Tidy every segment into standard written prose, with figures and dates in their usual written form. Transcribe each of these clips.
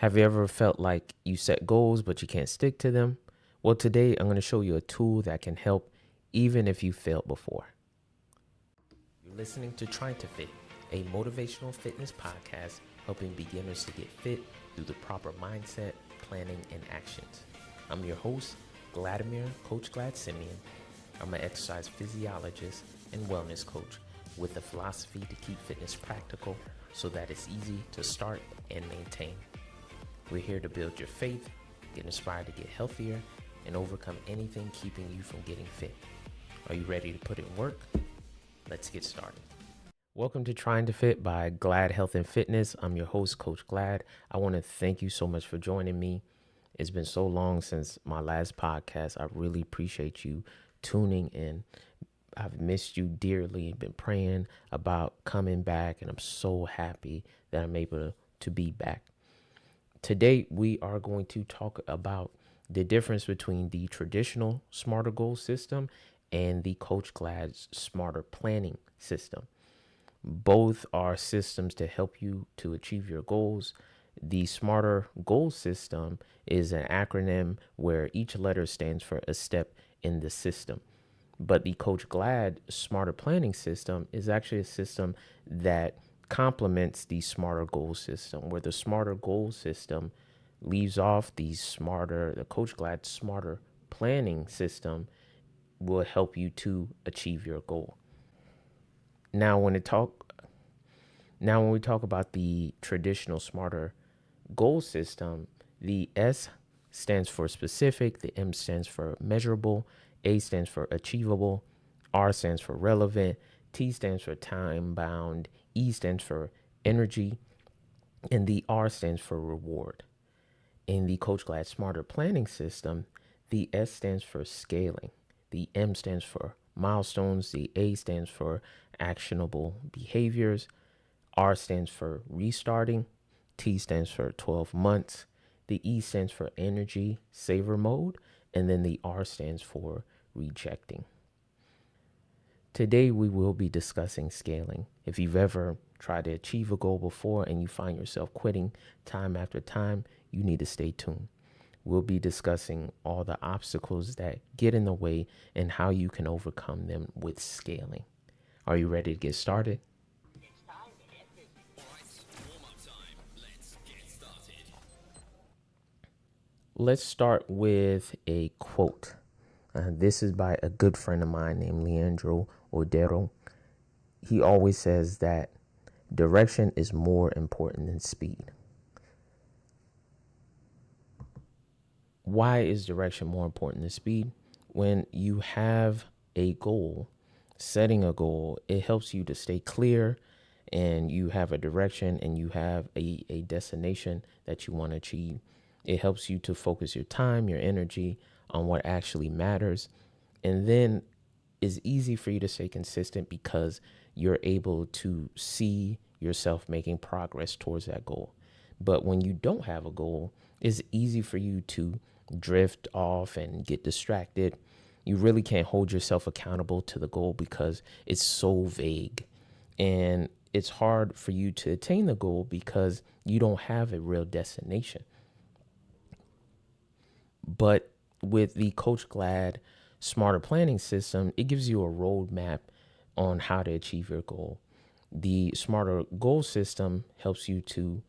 Have you ever felt like you set goals but you can't stick to them? Well, today I'm going to show you a tool that can help even if you failed before. You're listening to Trying to Fit, a motivational fitness podcast helping beginners to get fit through the proper mindset, planning, and actions. I'm your host, Vladimir Coach Glad Simeon. I'm an exercise physiologist and wellness coach with the philosophy to keep fitness practical so that it's easy to start and maintain. We're here to build your faith, get inspired to get healthier, and overcome anything keeping you from getting fit. Are you ready to put in work? Let's get started. Welcome to Trying to Fit by Glad Health and Fitness. I'm your host, Coach Glad. I want to thank you so much for joining me. It's been so long since my last podcast. I really appreciate you tuning in. I've missed you dearly, been praying about coming back, and I'm so happy that I'm able to be back. Today, we are going to talk about the difference between the traditional Smarter Goal system and the Coach Glad's Smarter Planning system. Both are systems to help you to achieve your goals. The Smarter Goal system is an acronym where each letter stands for a step in the system. But the Coach Glad Smarter Planning system is actually a system that complements the Smarter Goal system, where the Smarter Goal system leaves off the Coach Glad Smarter Planning system will help you to achieve your goal. Now, when we talk about the traditional Smarter Goal system, the S stands for specific, the M stands for measurable, A stands for achievable, R stands for relevant, T stands for time bound, E stands for energy, and the R stands for reward. In the Coach Glad Smarter Planning system, the S stands for scaling, the M stands for milestones, the A stands for actionable behaviors, R stands for restarting, T stands for 12 months, the E stands for energy saver mode, and then the R stands for rejecting. Today, we will be discussing scaling. If you've ever tried to achieve a goal before and you find yourself quitting time after time, you need to stay tuned. We'll be discussing all the obstacles that get in the way and how you can overcome them with scaling. Are you ready to get started? Let's start with a quote. This is by a good friend of mine named Leandro Odero. He always says that direction is more important than speed. Why is direction more important than speed? When you have a goal, setting a goal, it helps you to stay clear and you have a direction and you have a destination that you want to achieve. It helps you to focus your time, your energy on what actually matters. And then it's easy for you to stay consistent because you're able to see yourself making progress towards that goal. But when you don't have a goal, it's easy for you to drift off and get distracted. You really can't hold yourself accountable to the goal because it's so vague. And it's hard for you to attain the goal because you don't have a real destination. But with the Coach Glad Smarter Planning system, it gives you a roadmap on how to achieve your goal. The Smarter Goal system helps you to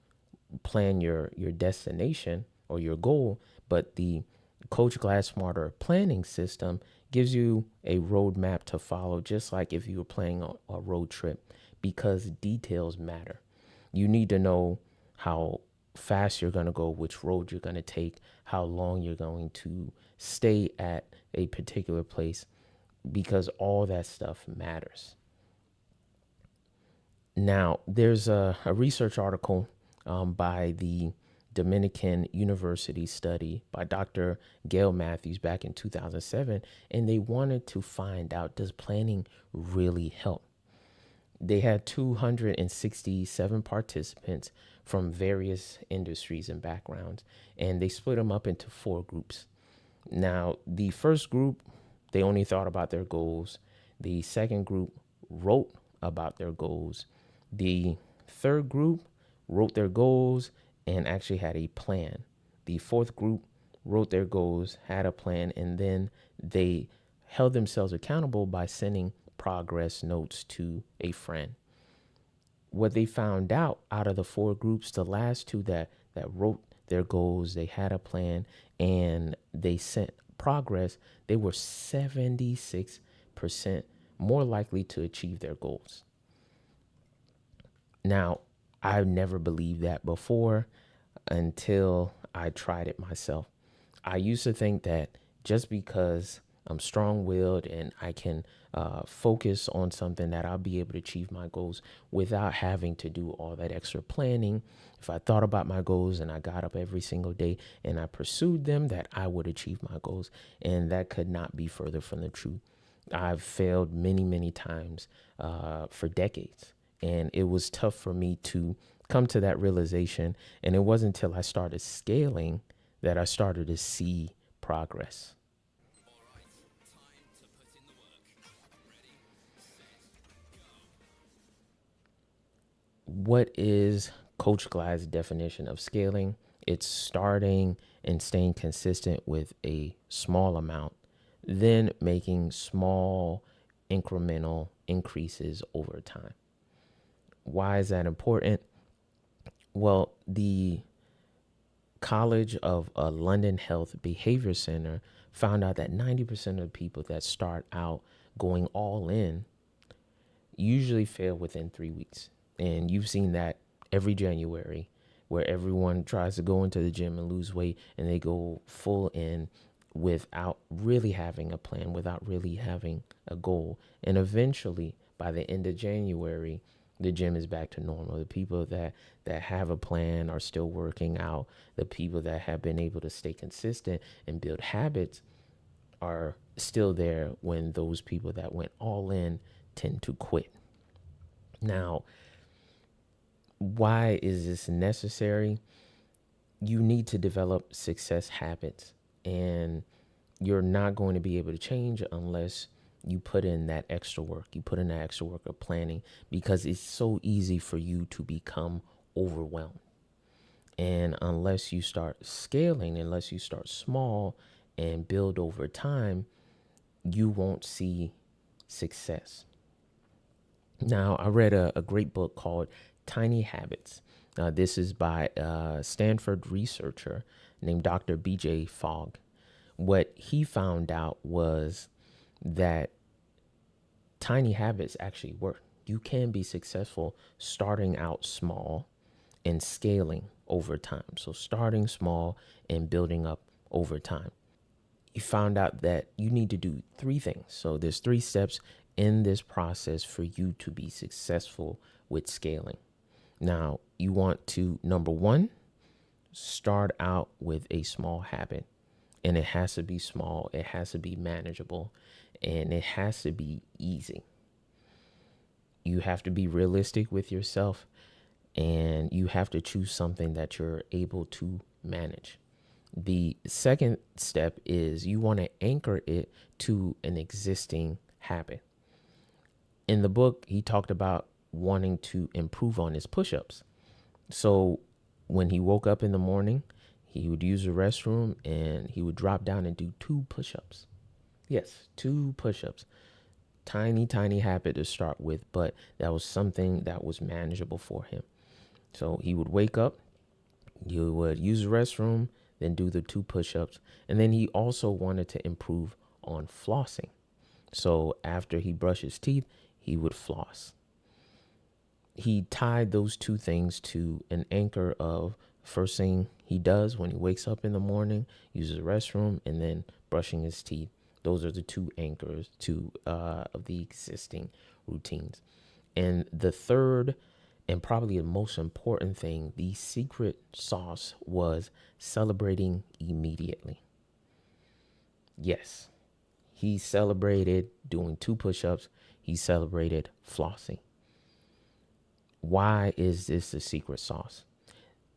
plan your destination or your goal, but the Coach Glad Smarter Planning system gives you a roadmap to follow, just like if you were planning a road trip, because details matter. You need to know how fast you're going to go, which road you're going to take, how long you're going to stay at a particular place, because all that stuff matters. Now, there's a research article by the Dominican University study by Dr. Gail Matthews back in 2007, and they wanted to find out, does planning really help? They had 267 participants from various industries and backgrounds, and they split them up into 4 groups. Now, the first group, they only thought about their goals. The second group wrote about their goals. The third group wrote their goals and actually had a plan. The fourth group wrote their goals, had a plan, and then they held themselves accountable by sending progress notes to a friend. What they found out of the four groups, the last two that wrote their goals, they had a plan, and they sent progress, they were 76% more likely to achieve their goals. Now, I've never believed that before until I tried it myself. I used to think that just because I'm strong willed and I can focus on something, that I'll be able to achieve my goals without having to do all that extra planning. If I thought about my goals and I got up every single day and I pursued them, that I would achieve my goals. And that could not be further from the truth. I've failed many, many times for decades. And it was tough for me to come to that realization. And it wasn't until I started scaling that I started to see progress. What is Coach Glad's definition of scaling? It's starting and staying consistent with a small amount, then making small incremental increases over time. Why is that important? Well, the College of London Health Behavior Center found out that 90% of the people that start out going all in usually fail within 3 weeks. And you've seen that every January, where everyone tries to go into the gym and lose weight and they go full in without really having a plan, without really having a goal. And eventually, by the end of January, the gym is back to normal. The people that have a plan are still working out. The people that have been able to stay consistent and build habits are still there, when those people that went all in tend to quit. Now, why is this necessary? You need to develop success habits, and you're not going to be able to change unless you put in that extra work. You put in that extra work of planning, because it's so easy for you to become overwhelmed. And unless you start scaling, unless you start small and build over time, you won't see success. Now, I read a great book called Tiny Habits. This is by a Stanford researcher named Dr. BJ Fogg. What he found out was that tiny habits actually work. You can be successful starting out small and scaling over time. So, starting small and building up over time. You found out that you need to do three things. So there's 3 steps in this process for you to be successful with scaling. Now, you want to, number one, start out with a small habit. And it has to be small, it has to be manageable, and it has to be easy. You have to be realistic with yourself, and you have to choose something that you're able to manage. The second step is you want to anchor it to an existing habit. In the book, he talked about wanting to improve on his push ups. So when he woke up in the morning, he would use the restroom and he would drop down and do 2 push ups. Yes, 2 push ups. Tiny, tiny habit to start with, but that was something that was manageable for him. So he would wake up, you would use the restroom, then do the 2 push-ups. And then he also wanted to improve on flossing. So after he brushed his teeth, he would floss. He tied those 2 things to an anchor of first thing he does when he wakes up in the morning, uses the restroom, and then brushing his teeth. Those are the 2 anchors to of the existing routines. And the third and probably the most important thing, the secret sauce, was celebrating immediately. Yes, he celebrated doing 2 push-ups. He celebrated flossing. Why is this the secret sauce?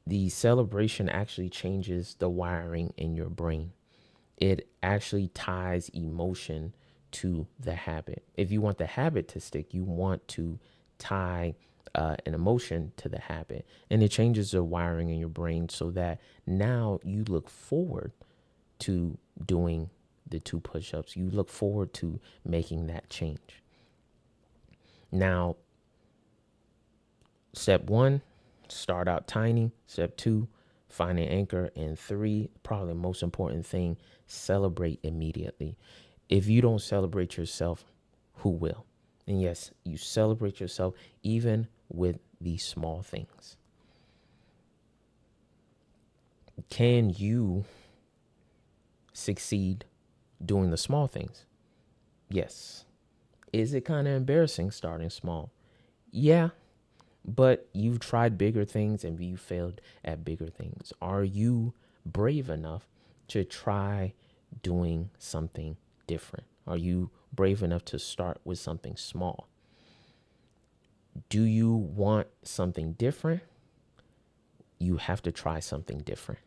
The celebration actually changes the wiring in your brain. It actually ties emotion to the habit. If you want the habit to stick, you want to tie an emotion to the habit, and it changes the wiring in your brain so that now you look forward to doing the 2 push-ups. You look forward to making that change. Now, step 1, start out tiny. Step 2, find an anchor. And 3, probably the most important thing, celebrate immediately. If you don't celebrate yourself, who will? And yes, you celebrate yourself even with these small things. Can you succeed doing the small things? Yes. Is it kind of embarrassing starting small? Yeah, but you've tried bigger things and you failed at bigger things. Are you brave enough to try doing something different? Are you brave enough to start with something small? Do you want something different? You have to try something different.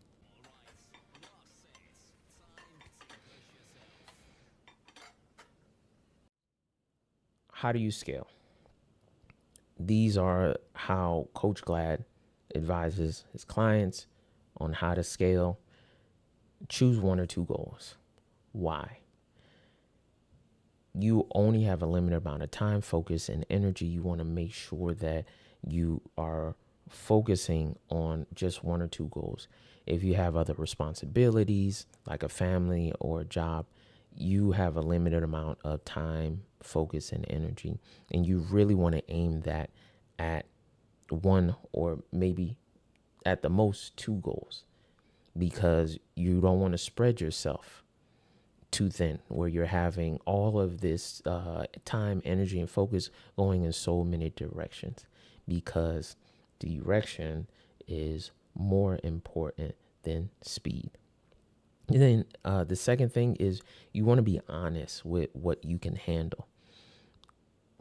How do you scale? These are how Coach Glad advises his clients on how to scale. Choose 1 or 2 goals. Why? You only have a limited amount of time, focus, and energy. You want to make sure that you are focusing on just 1 or 2 goals. If you have other responsibilities like a family or a job, you have a limited amount of time, focus, and energy. And you really want to aim that at 1 or maybe at the most 2 goals, because you don't want to spread yourself too thin where you're having all of this time, energy, and focus going in so many directions, because direction is more important than speed. And then the second thing is you want to be honest with what you can handle.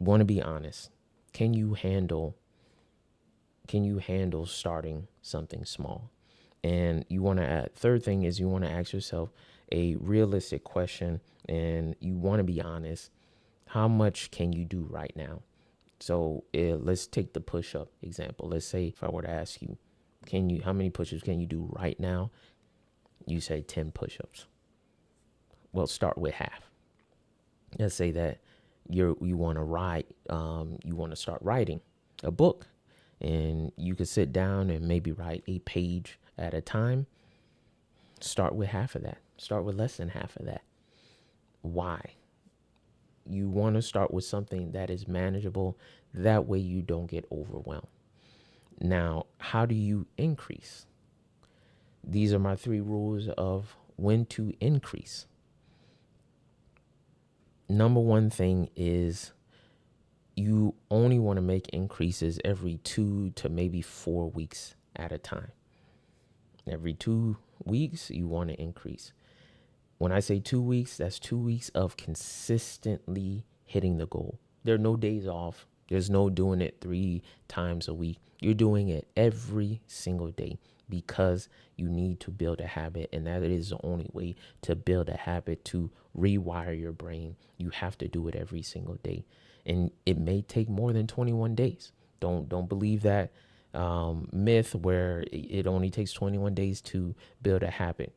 Want to be honest. Can you handle starting something small? And you want to add, third thing is you want to ask yourself a realistic question, and you want to be honest. How much can you do right now? So let's take the push-up example. Let's say if I were to ask you, how many push-ups can you do right now? You say 10 push-ups. Well, start with half. Let's say that you want to write, you want to start writing a book, and you could sit down and maybe write a page at a time. Start with half of that. Start with less than half of that. Why? You want to start with something that is manageable. That way you don't get overwhelmed. Now, how do you increase? These are my 3 rules of when to increase. Number 1 thing is you only want to make increases every 2 to maybe 4 weeks at a time. Every 2 weeks, you want to increase. When I say 2 weeks, that's 2 weeks of consistently hitting the goal. There are no days off. There's no doing it 3 times a week. You're doing it every single day because you need to build a habit. And that is the only way to build a habit, to rewire your brain. You have to do it every single day. And it may take more than 21 days. Don't believe that myth where it only takes 21 days to build a habit.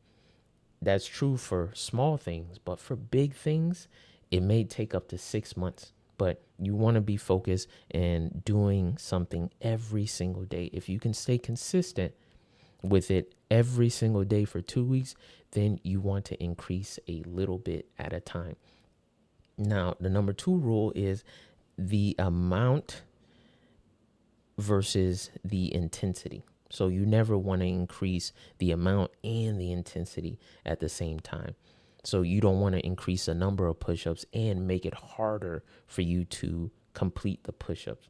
That's true for small things, but for big things, it may take up to 6 months. But you want to be focused and doing something every single day. If you can stay consistent with it every single day for 2 weeks, then you want to increase a little bit at a time. Now, the number 2 rule is the amount versus the intensity. So you never want to increase the amount and the intensity at the same time. So you don't want to increase the number of push-ups and make it harder for you to complete the push-ups.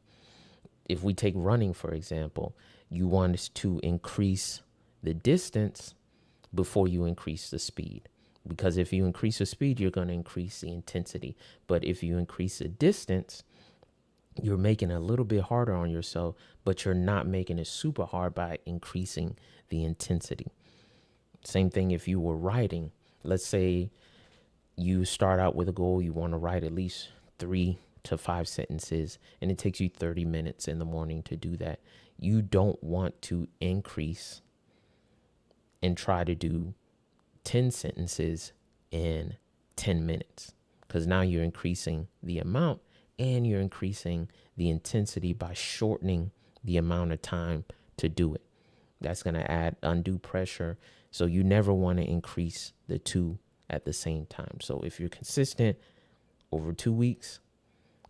If we take running, for example, you want to increase the distance before you increase the speed. Because if you increase the speed, you're going to increase the intensity. But if you increase the distance, you're making it a little bit harder on yourself, but you're not making it super hard by increasing the intensity. Same thing if you were writing. Let's say you start out with a goal, you want to write at least 3 to 5 sentences, and it takes you 30 minutes in the morning to do that. You don't want to increase and try to do 10 sentences in 10 minutes, because now you're increasing the amount and you're increasing the intensity by shortening the amount of time to do it. That's going to add undue pressure. So you never want to increase the two at the same time. So if you're consistent over 2 weeks,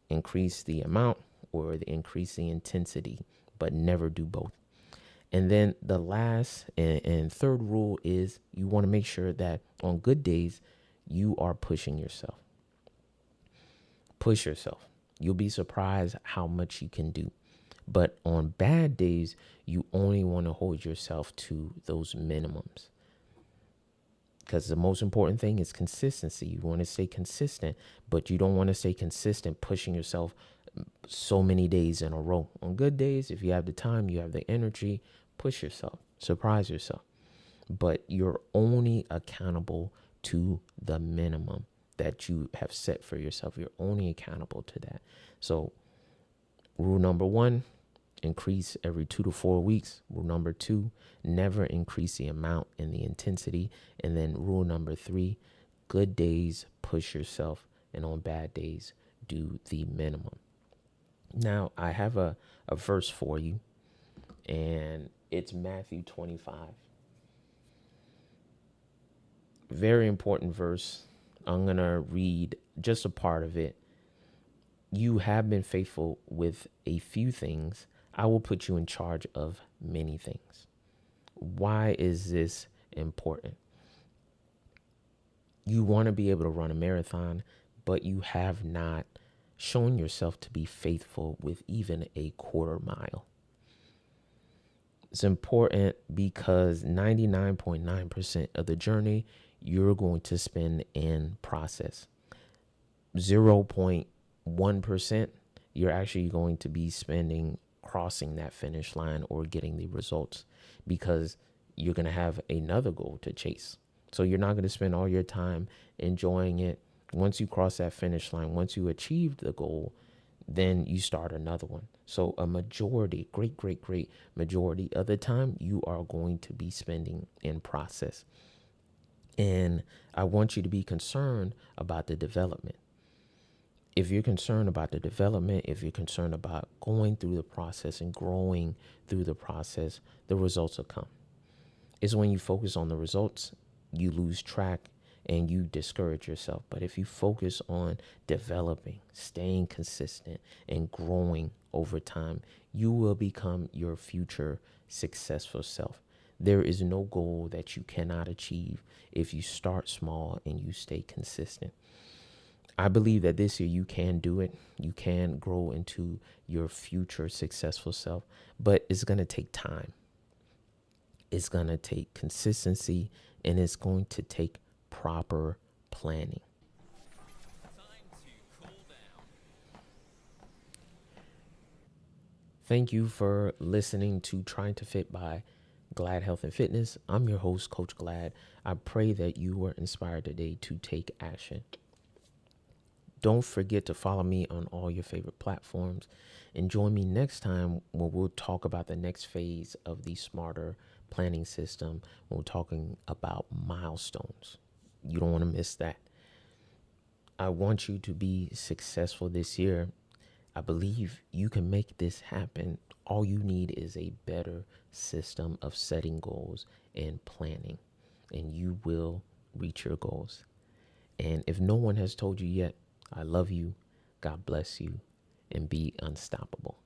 increase the amount or increase the intensity, but never do both. And then the last and third rule is you want to make sure that on good days, you are pushing yourself. Push yourself. You'll be surprised how much you can do. But on bad days, you only want to hold yourself to those minimums. Because the most important thing is consistency. You want to stay consistent, but you don't want to stay consistent pushing yourself so many days in a row. On good days, if you have the time, you have the energy, push yourself, surprise yourself. But you're only accountable to the minimum that you have set for yourself. You're only accountable to that. So rule number 1, increase every 2 to 4 weeks. Rule number 2, never increase the amount and the intensity. And then rule number 3, good days, push yourself. And on bad days, do the minimum. Now, I have a verse for you, and it's Matthew 25. Very important verse. I'm going to read just a part of it. You have been faithful with a few things. I will put you in charge of many things. Why is this important? You want to be able to run a marathon, but you have not shown yourself to be faithful with even a quarter mile. It's important because 99.9% of the journey you're going to spend in process. 0.1% you're actually going to be spending crossing that finish line or getting the results, because you're going to have another goal to chase. So you're not going to spend all your time enjoying it. Once you cross that finish line, once you achieve the goal, then you start another one. So a majority, great majority of the time, you are going to be spending in process. And I want you to be concerned about the development. If you're concerned about the development, if you're concerned about going through the process and growing through the process, the results will come. It's when you focus on the results, you lose track and you discourage yourself. But if you focus on developing, staying consistent, and growing over time, you will become your future successful self. There is no goal that you cannot achieve if you start small and you stay consistent. I believe that this year you can do it. You can grow into your future successful self, but it's going to take time. It's going to take consistency, and it's going to take proper planning. Thank you for listening to Trying to Fit by Glad Health and Fitness. I'm your host, Coach Glad. I pray that you were inspired today to take action. Don't forget to follow me on all your favorite platforms, and join me next time when we'll talk about the next phase of the smarter planning system, when we're talking about milestones. You don't want to miss that. I want you to be successful this year. I believe you can make this happen. All you need is a better system of setting goals and planning, and you will reach your goals. And if no one has told you yet, I love you, God bless you, and be unstoppable.